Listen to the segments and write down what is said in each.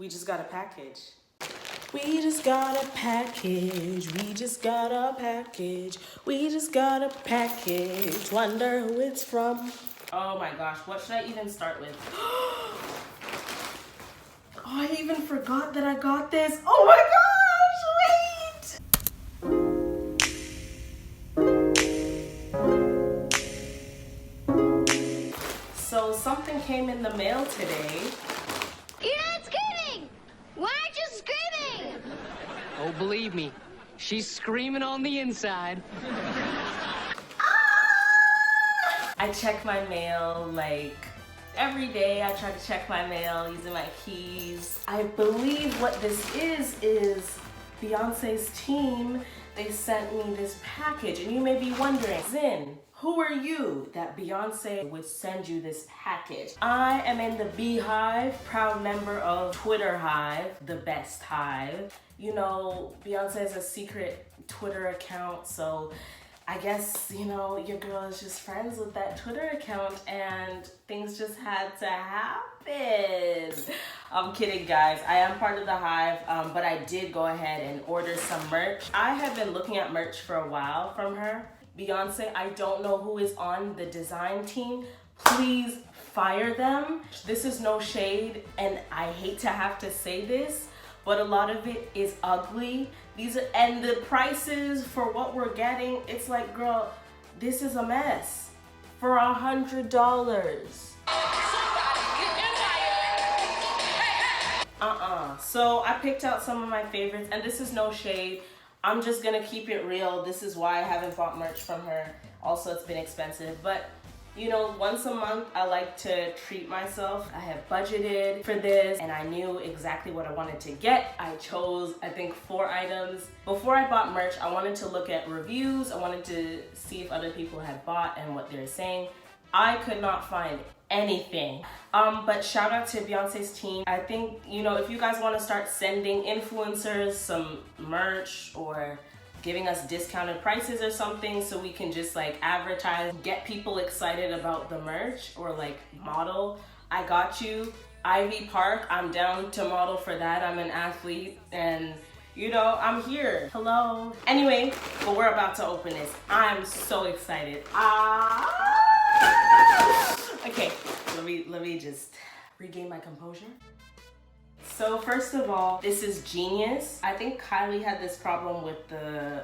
We just got a package. We just got a package. We just got a package. We just got a package. Wonder who it's from. Oh my gosh, what should I even start with? Oh, I even forgot that I got this. Oh my gosh, wait! So something came in the mail today. You're not screaming! Why aren't you screaming? Oh, believe me, she's screaming on the inside. I check my mail like every day. I try to check my mail using my keys. I believe what this is Beyonce's team. They sent me this package, and you may be wondering, Zin, who are you that Beyonce would send you this package? I am in the Beyhive, proud member of Twitter Hive, the best hive. You know, Beyonce has a secret Twitter account, so I guess, you know, your girl is just friends with that Twitter account and things just had to happen. I'm kidding, guys. I am part of the Hive, but I did go ahead and order some merch. I have been looking at merch for a while from her. Beyonce, I don't know who is on the design team. Please fire them. This is no shade, and I hate to have to say this, but a lot of it is ugly. And the prices for what we're getting, it's like, girl, this is a mess for $100. So I picked out some of my favorites, and this is no shade. I'm just gonna keep it real. This is why I haven't bought merch from her. Also, it's been expensive, but you know, once a month, I like to treat myself. I have budgeted for this, and I knew exactly what I wanted to get. I chose, I think, 4 items. Before I bought merch, I wanted to look at reviews. I wanted to see if other people had bought and what they're saying. I could not find anything. But shout out to Beyonce's team. I think, you know, if you guys want to start sending influencers some merch or giving us discounted prices or something so we can just like advertise, get people excited about the merch or like model, I got you. Ivy Park, I'm down to model for that. I'm an athlete and you know, I'm here. Hello. Anyway, but we're about to open this. I'm so excited. Okay, let me just regain my composure. So first of all, this is genius. I think Kylie had this problem with the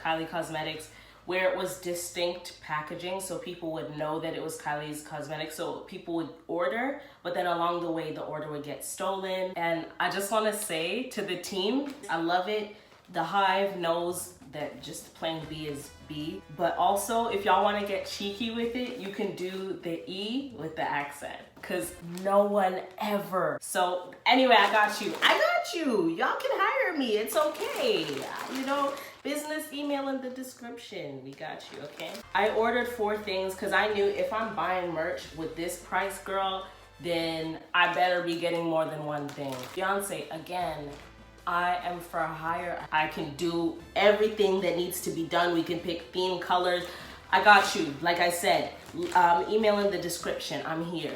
Kylie Cosmetics where it was distinct packaging so people would know that it was Kylie's Cosmetics, so people would order, but then along the way the order would get stolen. And I just want to say to the team, I love it. The Hive knows that just plain B is B, but also if y'all want to get cheeky with it, you can do the E with the accent, because no one ever. So anyway, I got you. Y'all can hire me. It's okay. You know, business email in the description. We got you, okay? I ordered 4 things because I knew if I'm buying merch with this price, girl, then I better be getting more than one thing. Beyonce, again, I am for hire. I can do everything that needs to be done. We can pick theme colors. I got you. Like I said, email in the description. I'm here.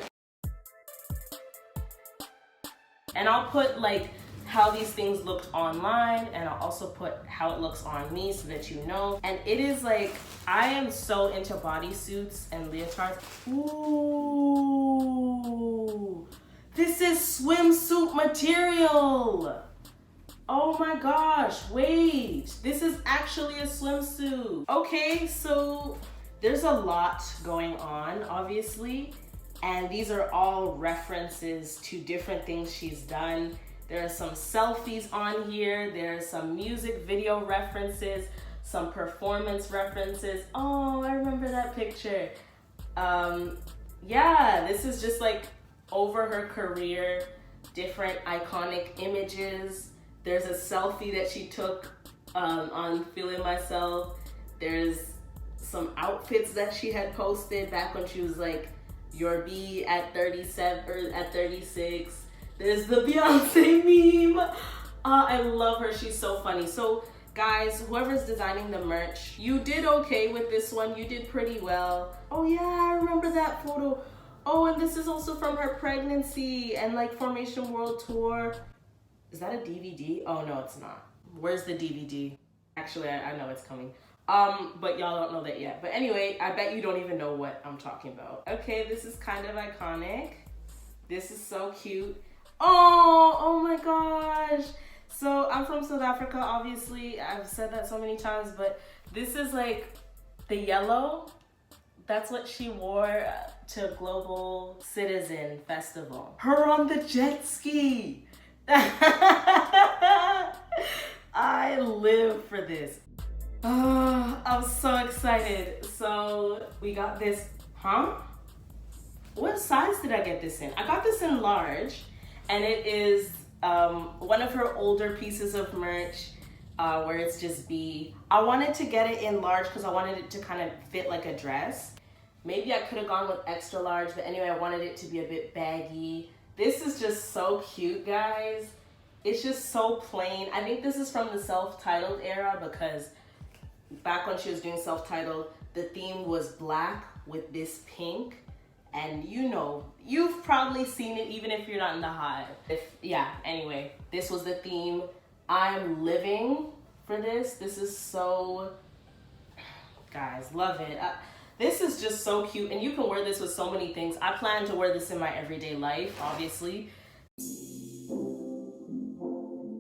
And I'll put like how these things looked online, and I'll also put how it looks on me so that you know. And it is like, I am so into bodysuits and leotards. Ooh, this is swimsuit material. Oh my gosh, wait, this is actually a swimsuit. Okay, so there's a lot going on, obviously, and these are all references to different things she's done. There are some selfies on here, there are some music video references, some performance references. Oh, I remember that picture. Yeah, this is just like over her career, different iconic images. There's a selfie that she took on Feeling Myself. There's some outfits that she had posted back when she was like your B at 37 or at 36. There's the Beyonce meme. I love her. She's so funny. So guys, whoever's designing the merch, you did okay with this one. You did pretty well. Oh yeah, I remember that photo. Oh, and this is also from her pregnancy and like Formation World Tour. Is that a DVD? Oh no, it's not. Where's the DVD? Actually, I know it's coming. But y'all don't know that yet. But anyway, I bet you don't even know what I'm talking about. Okay, this is kind of iconic. This is so cute. Oh my gosh. So I'm from South Africa, obviously. I've said that so many times, but this is like the yellow. That's what she wore to Global Citizen Festival. Her on the jet ski. I live for this. Oh, I'm so excited. So we got this, What size did I get this in? I got this in large, and it is one of her older pieces of merch where it's just B. I wanted to get it in large because I wanted it to kind of fit like a dress. Maybe I could have gone with extra large, but anyway, I wanted it to be a bit baggy. This is just so cute, guys. It's just so plain. I think this is from the self-titled era because back when she was doing self-titled, the theme was black with this pink. And you know, you've probably seen it even if you're not in the hive. Anyway, this was the theme. I'm living for this. This is so, guys, love it. This is just so cute, and you can wear this with so many things. I plan to wear this in my everyday life, obviously.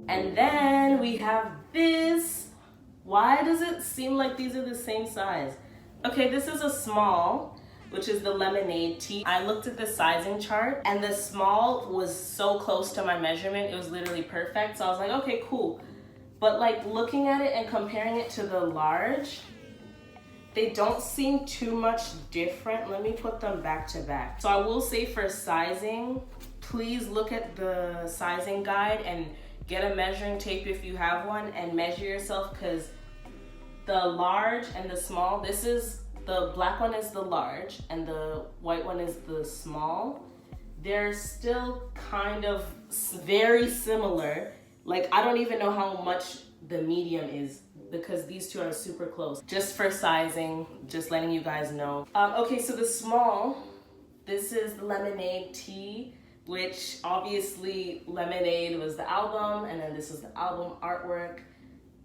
And then we have this. Why does it seem like these are the same size? Okay, this is a small, which is the lemonade tee. I looked at the sizing chart, and the small was so close to my measurement. It was literally perfect. So I was like, okay, cool. But like looking at it and comparing it to the large, they don't seem too much different. Let me put them back to back. So I will say for sizing, please look at the sizing guide and get a measuring tape if you have one and measure yourself, because the large and the small, the black one is the large and the white one is the small. They're still kind of very similar. Like, I don't even know how much the medium is because these two are super close. Just for sizing, just letting you guys know. Okay, so the small, this is the lemonade tee, which obviously Lemonade was the album, and then this is the album artwork,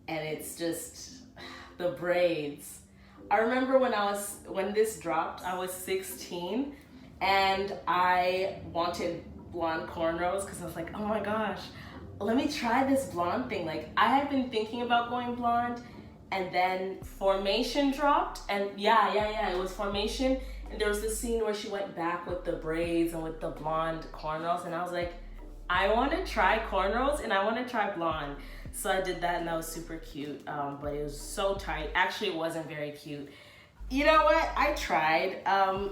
and it's just the braids. I remember when this dropped, I was 16, and I wanted blonde cornrows because I was like, oh my gosh, let me try this blonde thing. Like, I had been thinking about going blonde, and then Formation dropped, and it was Formation, and there was this scene where she went back with the braids and with the blonde cornrows, and I was like, I want to try cornrows and I want to try blonde. So I did that, and that was super cute, but it was so tight. Actually, it wasn't very cute. You know what? I tried.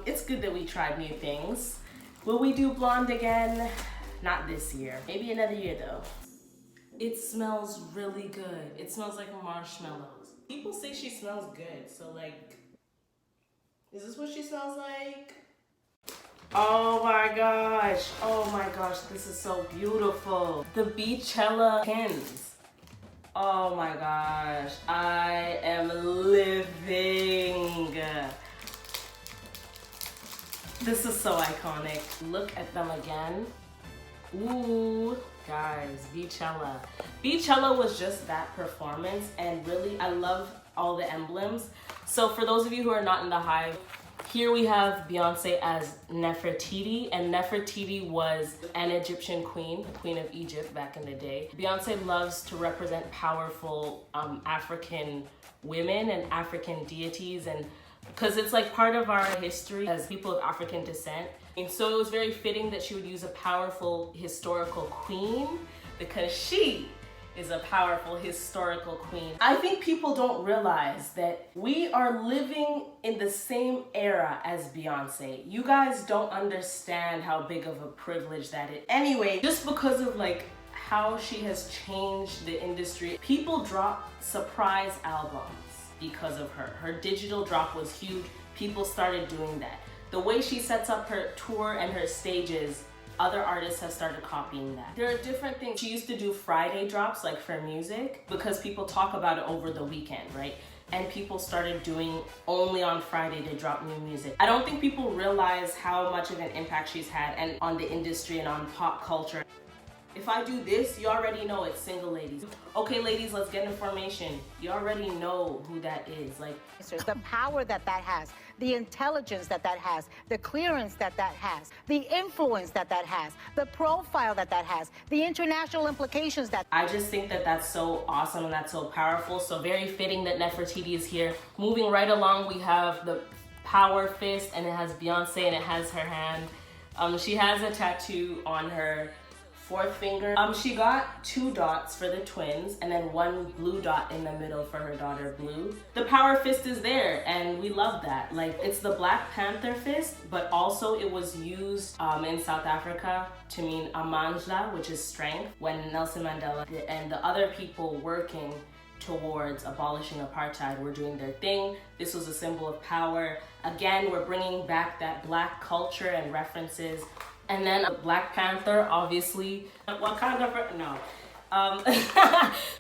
It's good that we tried new things. Will we do blonde again? Not this year. Maybe another year though. It smells really good. It smells like marshmallows. People say she smells good, so like, is this what she smells like? Oh my gosh, this is so beautiful. The Beychella pins. Oh my gosh, I am living. This is so iconic. Look at them again. Ooh, guys, Beychella. Beychella was just that performance, and really, I love all the emblems. So for those of you who are not in the hive, here we have Beyonce as Nefertiti, and Nefertiti was an Egyptian queen, the queen of Egypt back in the day. Beyonce loves to represent powerful African women and African deities, and because it's like part of our history as people of African descent. And so it was very fitting that she would use a powerful historical queen, because she is a powerful historical queen. I think people don't realize that we are living in the same era as Beyonce. You guys don't understand how big of a privilege that is. Anyway, just because of like how she has changed the industry, people drop surprise albums because of her. Her digital drop was huge. People started doing that. The way she sets up her tour and her stages, other artists have started copying that. There are different things. She used to do Friday drops, like for music, because people talk about it over the weekend, right? And people started doing only on Friday to drop new music. I don't think people realize how much of an impact she's had and on the industry and on pop culture. If I do this, you already know it's single ladies. Okay, ladies, let's get in formation. You already know who that is. Like, The power that has, the intelligence that has, the clearance that has, the influence that has, the profile that has, the international implications that. I just think that that's so awesome and that's so powerful. So very fitting that Nefertiti is here. Moving right along, we have the power fist, and it has Beyonce and it has her hand. She has a tattoo on her fourth finger. She got 2 dots for the twins and then 1 blue dot in the middle for her daughter Blue. The power fist is there and we love that. Like, it's the Black Panther fist, but also it was used in South Africa to mean amandla, which is strength, when Nelson Mandela and the other people working towards abolishing apartheid were doing their thing. This was a symbol of power. Again, we're bringing back that Black culture and references. And then Black Panther, obviously, no.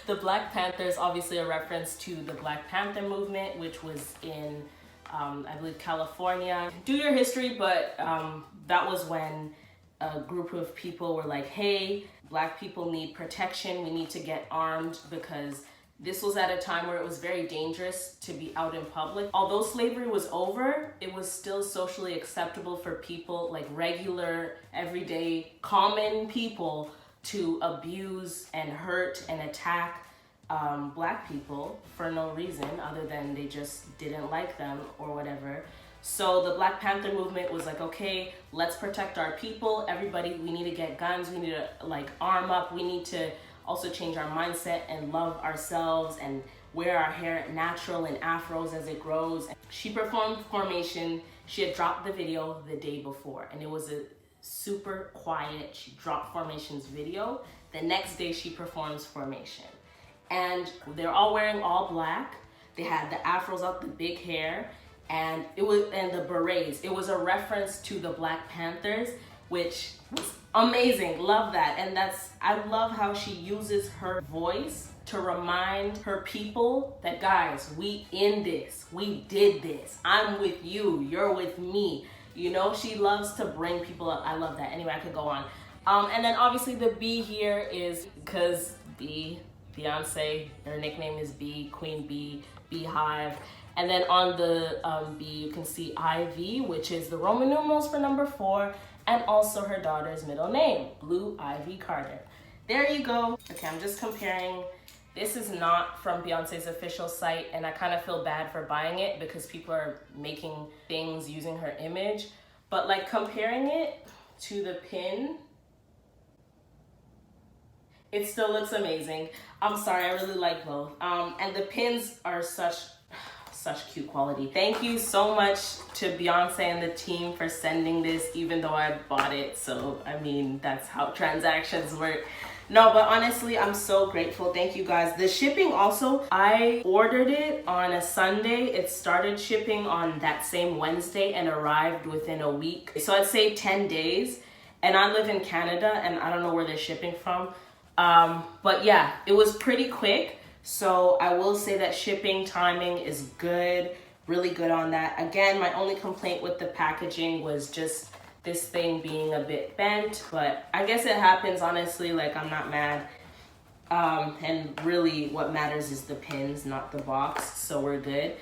The Black Panther is obviously a reference to the Black Panther movement, which was in, I believe, California. Do your history, but that was when a group of people were like, hey, Black people need protection. We need to get armed, because this was at a time where it was very dangerous to be out in public. Although slavery was over, it was still socially acceptable for people, like regular, everyday, common people, to abuse and hurt and attack Black people for no reason other than they just didn't like them or whatever. So the Black Panther movement was like, okay, let's protect our people. Everybody, we need to get guns. We need to like arm up. We need to also change our mindset and love ourselves and wear our hair natural and afros as it grows. She performed Formation. She had dropped the video the day before, and it was a super quiet. She dropped Formation's video. The next day she performs Formation. And they're all wearing all black. They had the afros up, the big hair, and the berets. It was a reference to the Black Panthers, which was amazing. Love that. And I love how she uses her voice to remind her people that, guys, we in this, we did this, I'm with you, you're with me. You know, she loves to bring people up. I love that. Anyway, I could go on. And then obviously the B here is because Beyonce, her nickname is B, Queen B, Beyhive. And then on the B, you can see IV, which is the Roman numerals for number 4, and also her daughter's middle name, Blue Ivy Carter. There you go. Okay, I'm just comparing. This is not from Beyonce's official site, and I kind of feel bad for buying it because people are making things using her image. But like comparing it to the pin, it still looks amazing. I'm sorry, I really like both. And the pins are such cute quality. Thank you so much to Beyonce and the team for sending this, even though I bought it. So, I mean, that's how transactions work. No, but honestly, I'm so grateful. Thank you guys. The shipping also, I ordered it on a Sunday. It started shipping on that same Wednesday and arrived within a week. So I'd say 10 days. And I live in Canada and I don't know where they're shipping from. But yeah, it was pretty quick. So I will say that shipping timing is good, really good on that. Again, my only complaint with the packaging was just this thing being a bit bent, but I guess it happens, honestly. Like, I'm not mad. And really what matters is the pins, not the box, so we're good.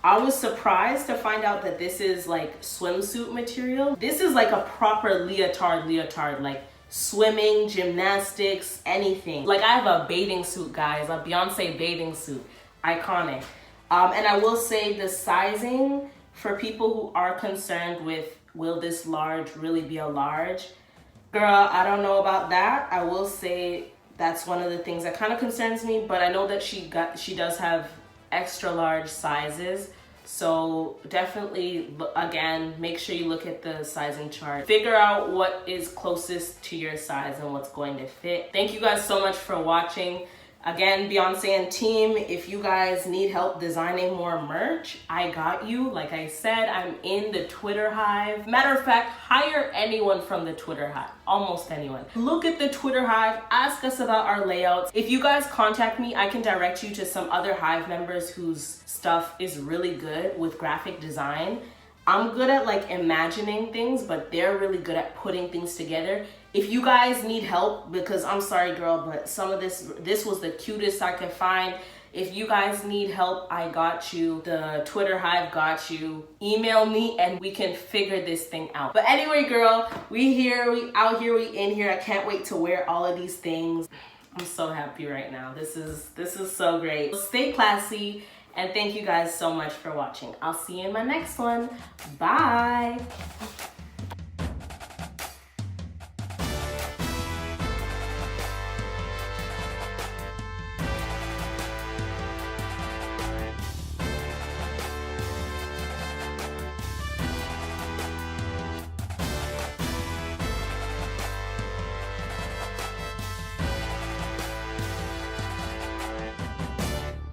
I was surprised to find out that this is like swimsuit material. This is like a proper leotard, like swimming, gymnastics, anything. Like, I have a bathing suit, guys, a Beyonce bathing suit, iconic. And I will say the sizing for people who are concerned with, will this large really be a large? Girl, I don't know about that. I will say that's one of the things that kind of concerns me, but I know that she does have extra large sizes. So definitely, again, make sure you look at the sizing chart. Figure out what is closest to your size and what's going to fit. Thank you guys so much for watching. Again, Beyonce and team, if you guys need help designing more merch, I got you. Like I said, I'm in the Twitter Hive. Matter of fact, hire anyone from the Twitter Hive, almost anyone. Look at the Twitter Hive, ask us about our layouts. If you guys contact me, I can direct you to some other Hive members whose stuff is really good with graphic design. I'm good at like imagining things, but they're really good at putting things together. If you guys need help, because I'm sorry girl, but some of this was the cutest I could find. If you guys need help, I got you. The Twitter Hive got you. Email me and we can figure this thing out. But anyway, girl, we here, we out here, we in here. I can't wait to wear all of these things. I'm so happy right now. This is so great. Stay classy, and thank you guys so much for watching. I'll see you in my next one. Bye.